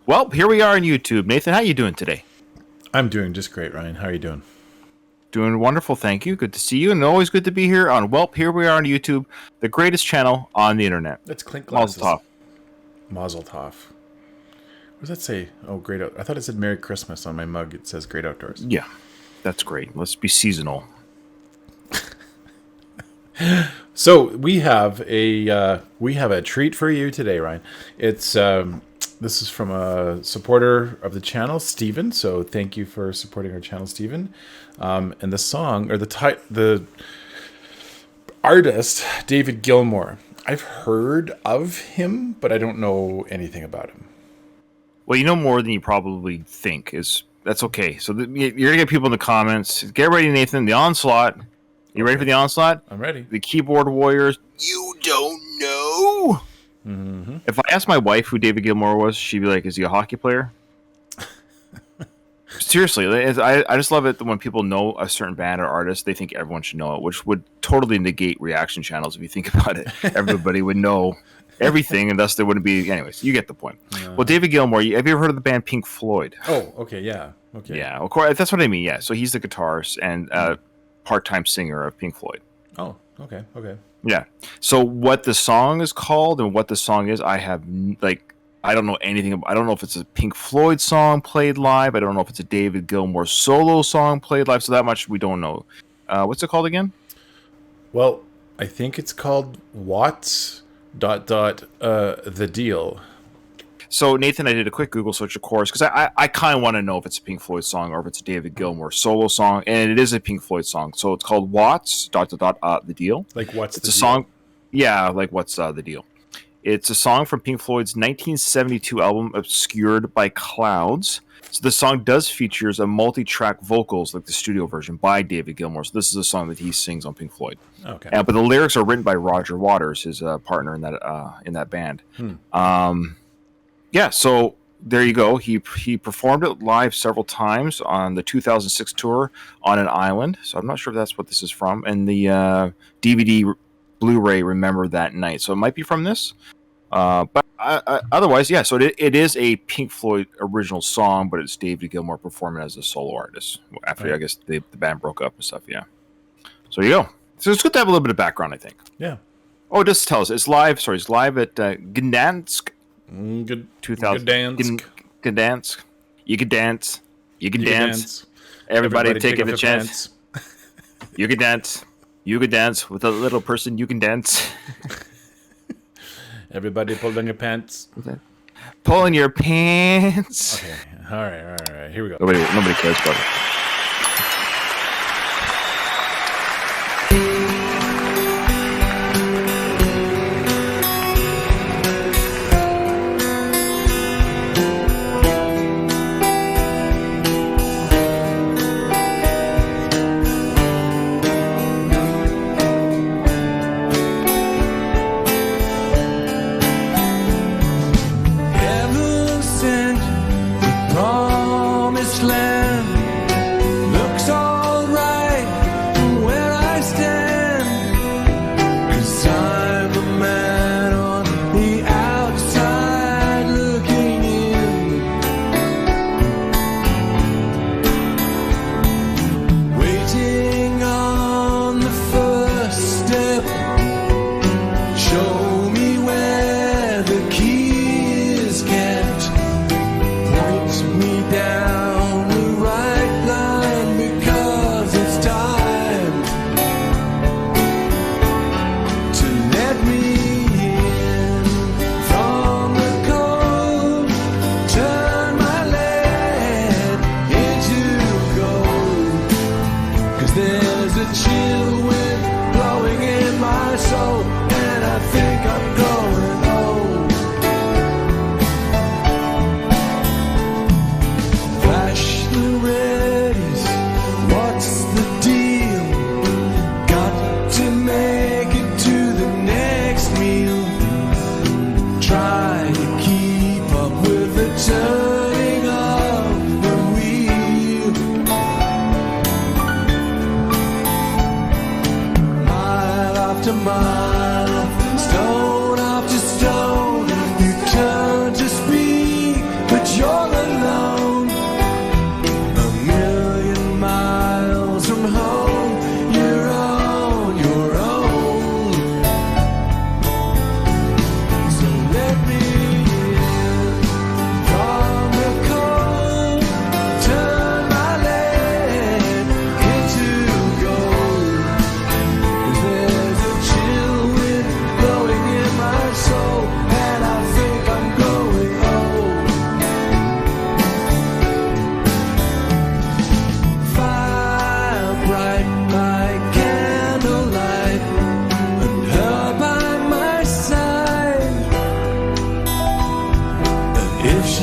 Well, here we are on YouTube. Nathan, how you doing today? I'm doing just great, Ryan. How are you doing? Doing wonderful, thank you. Good to see you, and always good to be here on Welp. Here we are on YouTube, the greatest channel on the internet. Let's clink glasses. Mazel tov. Mazel tov. What does that say? Oh, great out. I thought it said Merry Christmas on my mug. It says Great Outdoors. Yeah, that's great. Let's be seasonal. So we have a treat for you today, Ryan. It's this is from a supporter of the channel, Steven. So thank you for supporting our channel, Steven. And the song, or the artist, David Gilmour. I've heard of him, but I don't know anything about him. Well, you know more than you probably think. That's okay. So you're gonna get people in the comments. Get ready, Nathan. The onslaught. You ready for the onslaught? I'm ready. The keyboard warriors. You don't know. Mm-hmm. If I asked my wife who David Gilmour was, she'd be like, "Is he a hockey player?" Seriously, I just love it when people know a certain band or artist. They think everyone should know it, which would totally negate reaction channels if you think about it. Everybody would know everything, and thus there wouldn't be. Anyways, you get the point. Well, David Gilmour. Have you ever heard of the band Pink Floyd? Oh, okay, yeah, okay, yeah. Of course, that's what I mean. Yeah, so he's the guitarist and part-time singer of Pink Floyd. Oh, okay. Yeah. So what the song is called and what the song is, I don't know anything. I don't know if it's a Pink Floyd song played live. I don't know if it's a David Gilmour solo song played live. So that much we don't know. What's it called again? Well, I think it's called Watts ... The Deal. So Nathan, I did a quick Google search, of course, because I kind of want to know if it's a Pink Floyd song or if it's a David Gilmour solo song, and it is a Pink Floyd song. So it's called Watts ... The Deal. Like what's it's the a deal? song? Yeah, like what's the deal? It's a song from Pink Floyd's 1972 album Obscured by Clouds. So the song does features a multi-track vocals, like the studio version, by David Gilmour. So this is a song that he sings on Pink Floyd. Okay. But the lyrics are written by Roger Waters, his partner in that band. Yeah, so there you go. He performed it live several times on the 2006 tour on an island. So I'm not sure if that's what this is from. And the DVD Blu-ray Remember That Night. So it might be from this. But otherwise, yeah. So it is a Pink Floyd original song, but it's David Gilmour performing as a solo artist after, right. I guess, the band broke up and stuff, yeah. So there you go. So it's good to have a little bit of background, I think. Yeah. Oh, just tell us. It's live at Gdansk. 2000. Gdansk. You can dance. You can dance. Everybody take a chance. You can dance. You can dance with a little person. You can dance. Everybody pull down your pants. Pulling your pants. Okay. All right. Here we go. Nobody cares about it.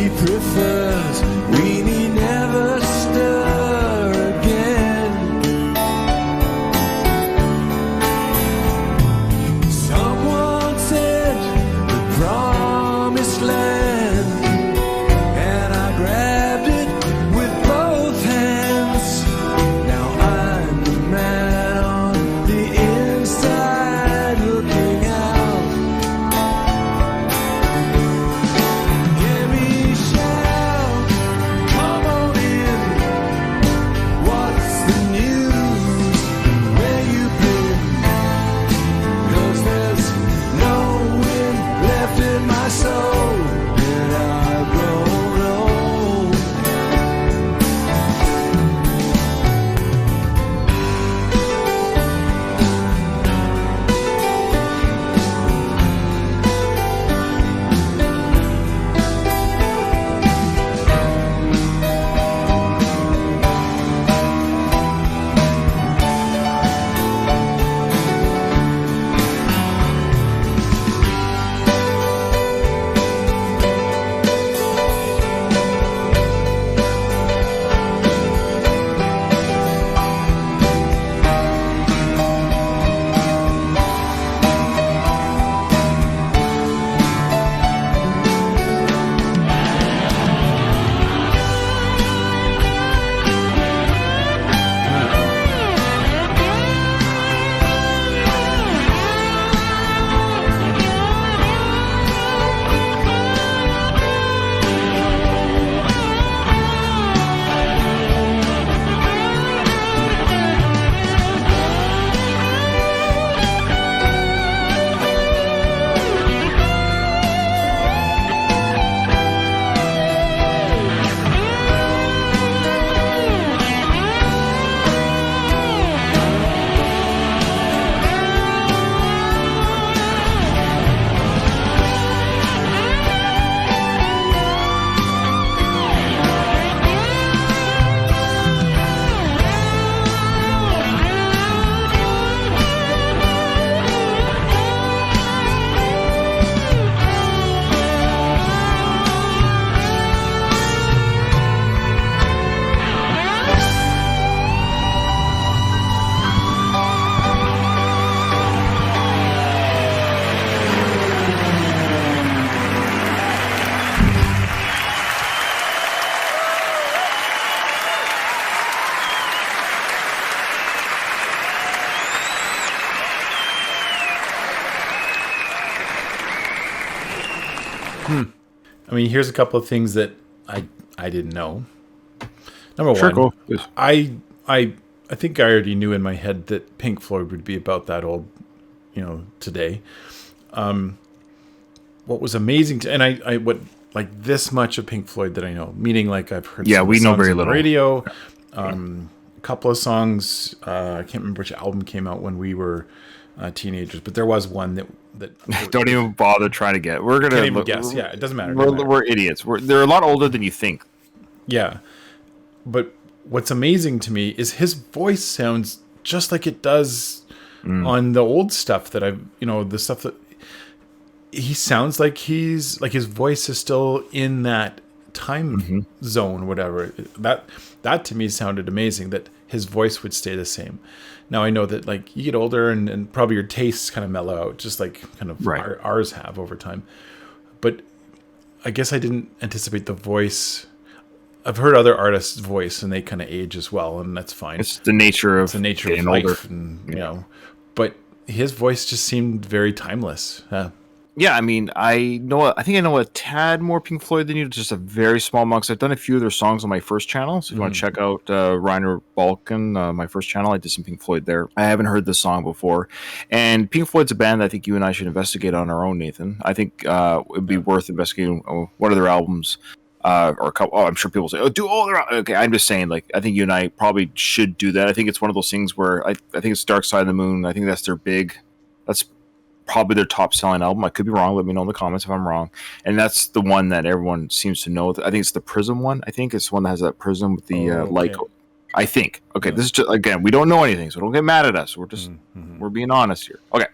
he prefers. We need never stir again. Someone said the promised land, and I grabbed it with both hands. Now I'm the man on the inside looking out. Hear me shout, come on in. What's the news? Where you been? 'Cause there's no wind left in my soul, and I've grown old. I mean, here's a couple of things that I didn't know. Number Sure, one, cool. Yes. I think I already knew in my head that Pink Floyd would be about that old, today. What was amazing and I what like this much of Pink Floyd that I know, meaning like I've heard. Yeah, some of we the know songs very on the little. radio. A couple of songs. I can't remember which album came out when we were teenagers, but there was one that Don't even bother trying to get. We're gonna can't even guess. Yeah, it doesn't matter. We're idiots. They're a lot older than you think. Yeah. But what's amazing to me is his voice sounds just like it does on the old stuff that the stuff that he sounds like his voice is still in that time zone, whatever. That to me sounded amazing, that his voice would stay the same. Now I know that like you get older and probably your tastes kind of mellow out, just like kind of Right. ours have over time. But I guess I didn't anticipate the voice. I've heard other artists' voice and they kind of age as well, and that's fine. It's the nature of Getting life, and But his voice just seemed very timeless. Yeah, I mean, I think I know a tad more Pink Floyd than you, just a very small amount. 'Cause I've done a few of their songs on my first channel. So if you want to check out Reiner Balkan, my first channel, I did some Pink Floyd there. I haven't heard this song before. And Pink Floyd's a band I think you and I should investigate on our own, Nathan. I think it would be worth investigating one of their albums. Or a couple. Oh, I'm sure people say, "Oh, do all their." Okay, I'm just saying. Like, I think you and I probably should do that. I think it's one of those things where I think it's Dark Side of the Moon. I think that's their big. That's probably their top selling album. I could be wrong. Let me know in the comments if I'm wrong. And that's the one that everyone seems to know. I think it's the Prism one. I think it's the one that has that prism with the light. I think. Okay, this is just, again, we don't know anything, so don't get mad at us. We're just we're being honest here. Okay.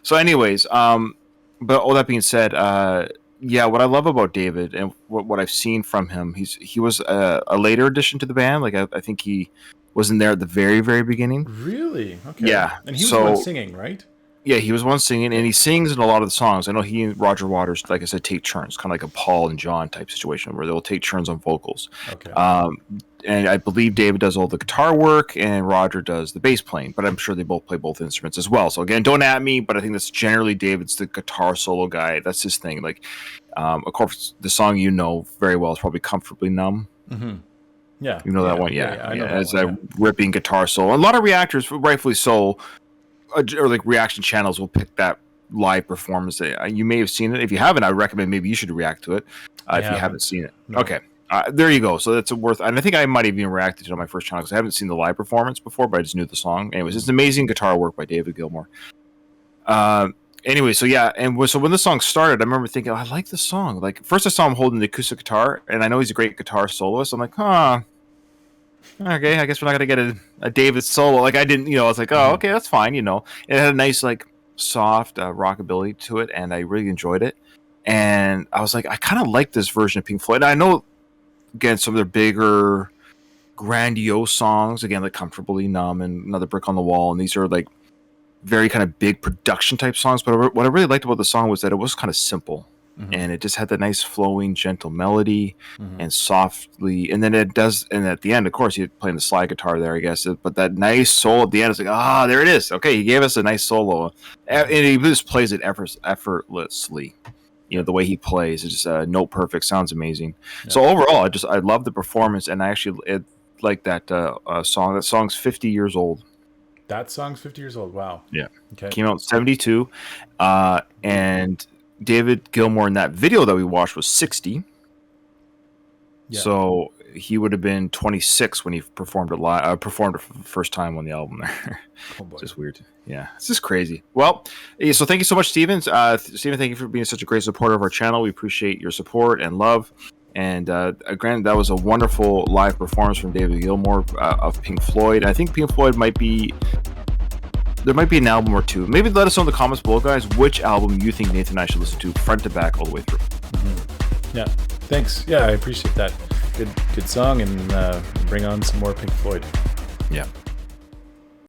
So, anyways, but all that being said, yeah, what I love about David and what I've seen from him, he was a later addition to the band. Like I think he wasn't there at the very very beginning. Really? Okay. Yeah, And he was the one so singing, right? yeah, he was one singing, and he sings in a lot of the songs. I know he and Roger Waters, like I said, take turns, kind of like a Paul and John type situation, where they'll take turns on vocals. Okay. And I believe David does all the guitar work, and Roger does the bass playing. But I'm sure they both play both instruments as well. So again, don't at me, but I think that's generally David's the guitar solo guy. That's his thing. Like, of course, the song you know very well is probably "Comfortably Numb." Yeah. You know that one, Yeah, I know that It's one, a ripping guitar solo. A lot of reactors, rightfully so, or like reaction channels will pick that live performance. You may have seen it. If you haven't, I recommend maybe you should react to it if you haven't seen it. No. Okay. There you go. So that's a worth. And I think I might have even reacted to it on my first channel because I haven't seen the live performance before, but I just knew the song. Anyways, it's amazing guitar work by David Gilmour. Anyway, so yeah, and so when the song started, I remember thinking, oh, I like this song. Like first, I saw him holding the acoustic guitar, and I know he's a great guitar soloist. I'm like, huh. Okay, I guess we're not gonna get a David solo. Like I didn't, I was like, oh, okay, that's fine. It had a nice like soft rockabilly to it, and I really enjoyed it. And I was like, I kind of like this version of Pink Floyd. And I know, again, some of their bigger, grandiose songs, again, like "Comfortably Numb" and "Another Brick on the Wall," and these are like very kind of big production type songs. But what I really liked about the song was that it was kind of simple. And it just had that nice flowing, gentle melody and softly. And then it does. And at the end, of course, you're playing the slide guitar there, I guess. But that nice solo at the end is like, there it is. Okay, he gave us a nice solo. And he just plays it effortlessly. The way he plays is just note perfect. Sounds amazing. Yeah. So overall, I love the performance. And I actually like that song. That song's 50 years old. That song's 50 years old. Wow. Yeah. Okay. Came out in 72. And David Gilmour in that video that we watched was 60. Yeah. So he would have been 26 when he performed it live. Performed it for the first time on the album there. Oh boy. It's just weird. Yeah, it's just crazy. Well, so thank you so much, Steven. Steven, thank you for being such a great supporter of our channel. We appreciate your support and love. And granted, that was a wonderful live performance from David Gilmour of Pink Floyd. I think Pink Floyd there might be an album or two. Maybe let us know in the comments below, guys, which album you think Nathan and I should listen to front to back all the way through. Yeah, thanks. Yeah, I appreciate that. Good song, and bring on some more Pink Floyd. Yeah.